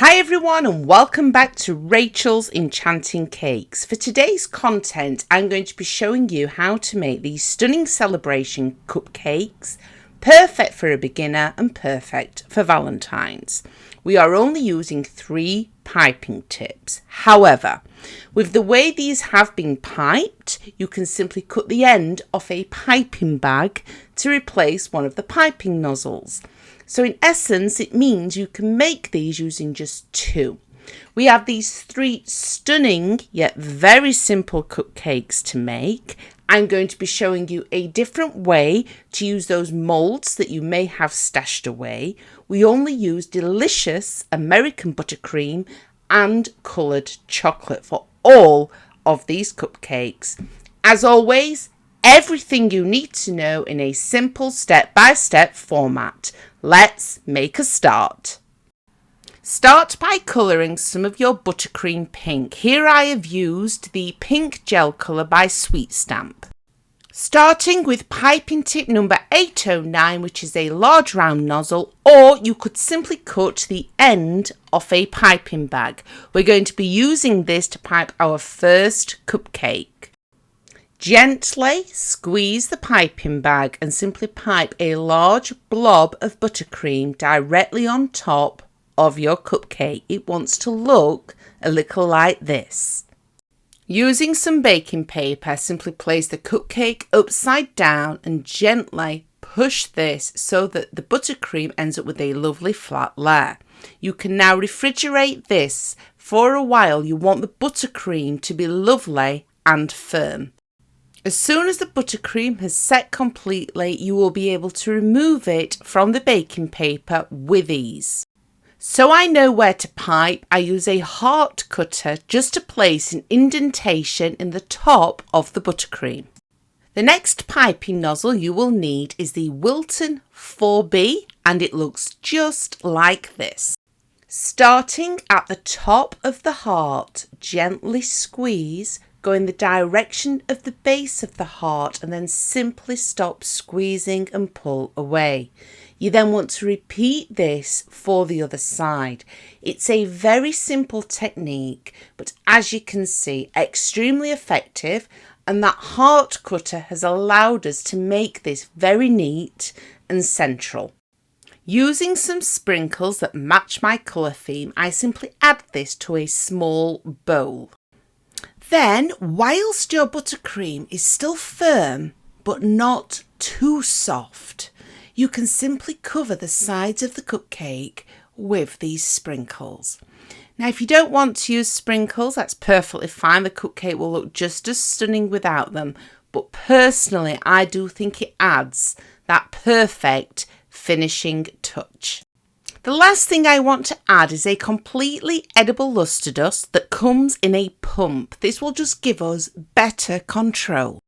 Hi everyone and welcome back to Rachel's Enchanting Cakes. For today's content, I'm going to be showing you how to make these stunning celebration cupcakes, perfect for a beginner and perfect for Valentines. We are only using 3 piping tips. However, with the way these have been piped, you can simply cut the end off a piping bag to replace one of the piping nozzles. So in essence, it means you can make these using just 2. We have these 3 stunning yet very simple cupcakes to make. I'm going to be showing you a different way to use those molds that you may have stashed away. We only use delicious American buttercream and coloured chocolate for all of these cupcakes. As always, everything you need to know in a simple step-by-step format. Let's make a start. Start by colouring some of your buttercream pink. Here I have used the pink gel colour by Sweet Stamp. Starting with piping tip number 809, which is a large round nozzle, or you could simply cut the end off a piping bag. We're going to be using this to pipe our first cupcake. Gently squeeze the piping bag and simply pipe a large blob of buttercream directly on top of your cupcake. It wants to look a little like this. Using some baking paper, simply place the cupcake upside down and gently push this so that the buttercream ends up with a lovely flat layer. You can now refrigerate this for a while. You want the buttercream to be lovely and firm. As soon as the buttercream has set completely, you will be able to remove it from the baking paper with ease. So I know where to pipe, I use a heart cutter just to place an indentation in the top of the buttercream. The next piping nozzle you will need is the Wilton 4B, and it looks just like this. Starting at the top of the heart, gently squeeze, go in the direction of the base of the heart and then simply stop squeezing and pull away. You then want to repeat this for the other side. It's a very simple technique, but as you can see, extremely effective, and that heart cutter has allowed us to make this very neat and central. Using some sprinkles that match my colour theme, I simply add this to a small bowl. Then, whilst your buttercream is still firm but not too soft, you can simply cover the sides of the cupcake with these sprinkles. Now, if you don't want to use sprinkles, that's perfectly fine. The cupcake will look just as stunning without them. But personally, I do think it adds that perfect finishing touch. The last thing I want to add is a completely edible luster dust that comes in a pump. This will just give us better control.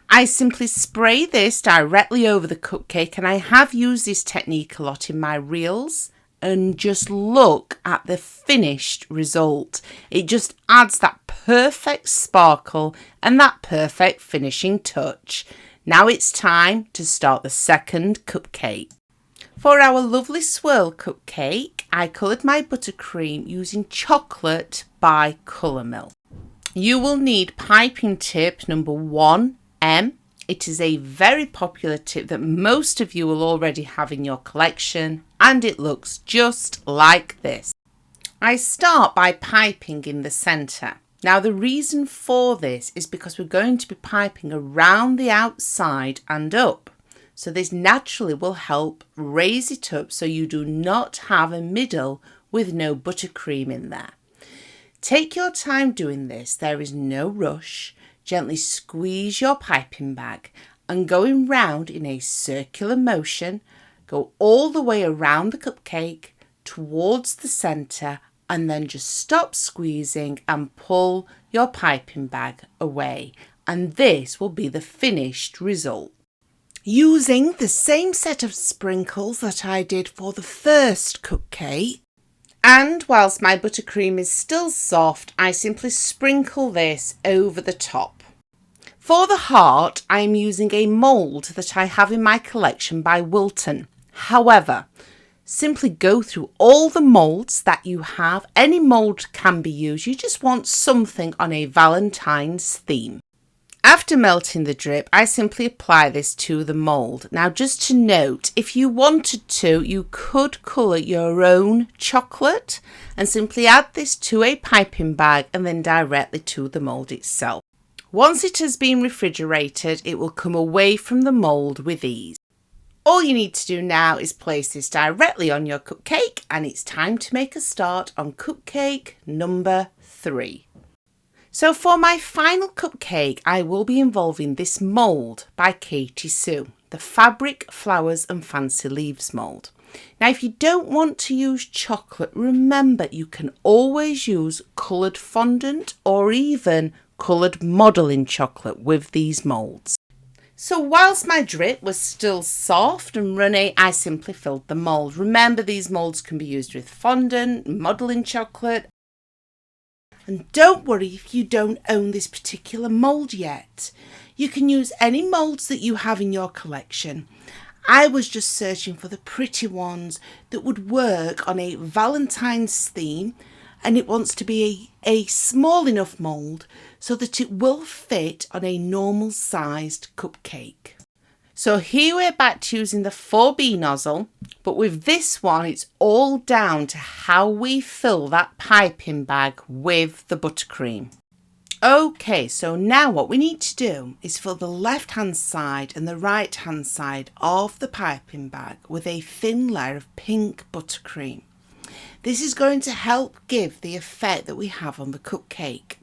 I simply spray this directly over the cupcake, and I have used this technique a lot in my reels, and just look at the finished result. It just adds that perfect sparkle and that perfect finishing touch. Now it's time to start the second cupcake. For our lovely swirl cupcake, I coloured my buttercream using chocolate by Colour Mill. You will need piping tip number 1M. It is a very popular tip that most of you will already have in your collection, and it looks just like this. I start by piping in the centre. Now the reason for this is because we're going to be piping around the outside and up. So this naturally will help raise it up so you do not have a middle with no buttercream in there. Take your time doing this, there is no rush. Gently squeeze your piping bag and going round in a circular motion, go all the way around the cupcake towards the centre, and then just stop squeezing and pull your piping bag away. And this will be the finished result. Using the same set of sprinkles that I did for the first cupcake, and whilst my buttercream is still soft, I simply sprinkle this over the top. For the heart, I am using a mould that I have in my collection by Wilton. However, simply go through all the moulds that you have. Any mould can be used. You just want something on a Valentine's theme. After melting the drip, I simply apply this to the mould. Now, just to note, if you wanted to, you could colour your own chocolate and simply add this to a piping bag and then directly to the mould itself. Once it has been refrigerated, it will come away from the mould with ease. All you need to do now is place this directly on your cupcake, and it's time to make a start on cupcake number 3. So for my final cupcake, I will be involving this mould by Katie Sue, the Fabric, Flowers and Fancy Leaves mould. Now, if you don't want to use chocolate, remember you can always use coloured fondant or even coloured modelling chocolate with these moulds. So whilst my drip was still soft and runny, I simply filled the mould. Remember, these moulds can be used with fondant, modelling chocolate. And don't worry if you don't own this particular mould yet. You can use any moulds that you have in your collection. I was just searching for the pretty ones that would work on a Valentine's theme, and it wants to be a small enough mould so that it will fit on a normal sized cupcake. So here we're back to using the 4B nozzle, but with this one it's all down to how we fill that piping bag with the buttercream. Okay, so now what we need to do is fill the left hand side and the right hand side of the piping bag with a thin layer of pink buttercream. This is going to help give the effect that we have on the cupcake.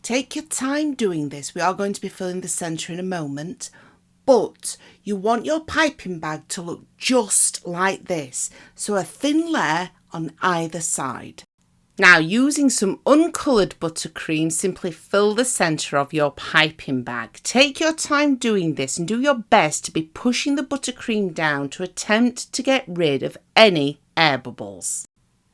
Take your time doing this. We are going to be filling the centre in a moment, but you want your piping bag to look just like this, so a thin layer on either side. Now, using some uncoloured buttercream, simply fill the centre of your piping bag. Take your time doing this and do your best to be pushing the buttercream down to attempt to get rid of any air bubbles.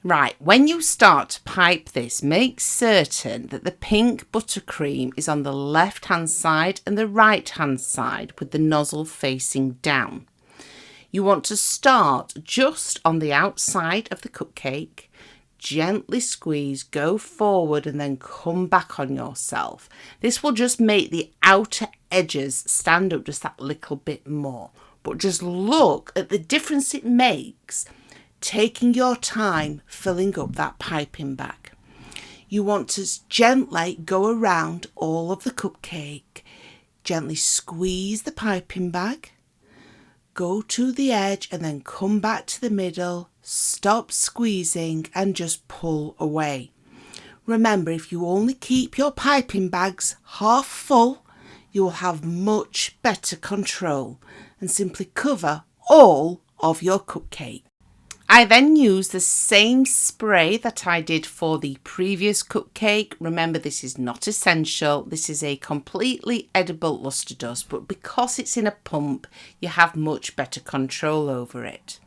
Right, when you start to pipe this, make certain that the pink buttercream is on the left hand side and the right hand side with the nozzle facing down. You want to start just on the outside of the cupcake, gently squeeze, go forward and then come back on yourself. This will just make the outer edges stand up just that little bit more. But just look at the difference it makes, taking your time filling up that piping bag. You want to gently go around all of the cupcake, gently squeeze the piping bag, go to the edge and then come back to the middle, stop squeezing and just pull away. Remember, if you only keep your piping bags half full, you will have much better control and simply cover all of your cupcake. I then use the same spray that I did for the previous cupcake. Remember, this is not essential. This is a completely edible luster dust, but because it's in a pump, you have much better control over it.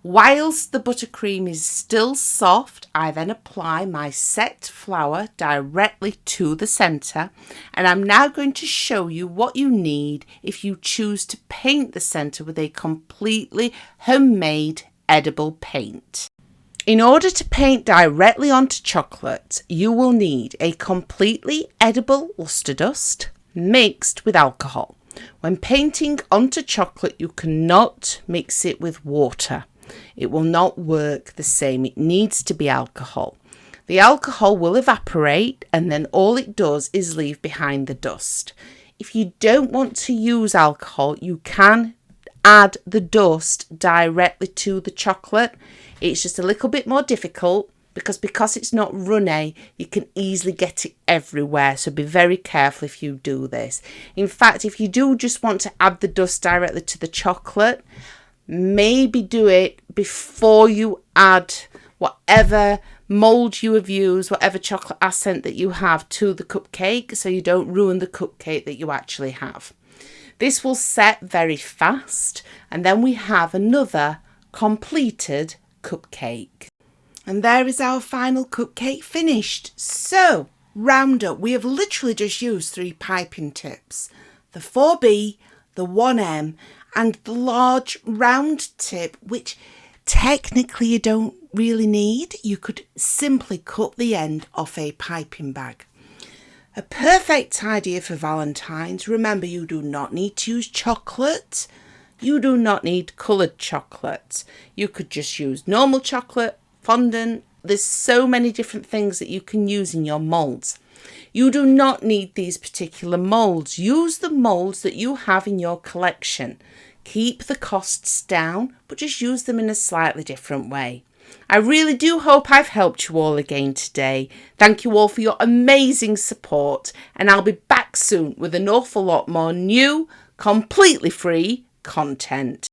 Whilst the buttercream is still soft, I then apply my set flour directly to the centre, and I'm now going to show you what you need if you choose to paint the centre with a completely homemade edible paint. In order to paint directly onto chocolate, you will need a completely edible luster dust mixed with alcohol. When painting onto chocolate, you cannot mix it with water. It will not work the same. It needs to be alcohol. The alcohol will evaporate and then all it does is leave behind the dust. If you don't want to use alcohol, you can add the dust directly to the chocolate. It's just a little bit more difficult because it's not runny, you can easily get it everywhere, so be very careful if you do this. In fact, if you do just want to add the dust directly to the chocolate, maybe do it before you add whatever mould you have used, whatever chocolate accent that you have to the cupcake, so you don't ruin the cupcake that you actually have. This will set very fast, and then we have another completed cupcake. And there is our final cupcake finished. So, round up, we have literally just used 3 piping tips. The 4B, the 1M, and the large round tip, which technically you don't really need. You could simply cut the end off a piping bag. A perfect idea for Valentine's. Remember, you do not need to use chocolate. You do not need coloured chocolate. You could just use normal chocolate, fondant. There's so many different things that you can use in your moulds. You do not need these particular moulds. Use the moulds that you have in your collection. Keep the costs down, but just use them in a slightly different way. I really do hope I've helped you all again today. Thank you all for your amazing support, and I'll be back soon with an awful lot more new, completely free content.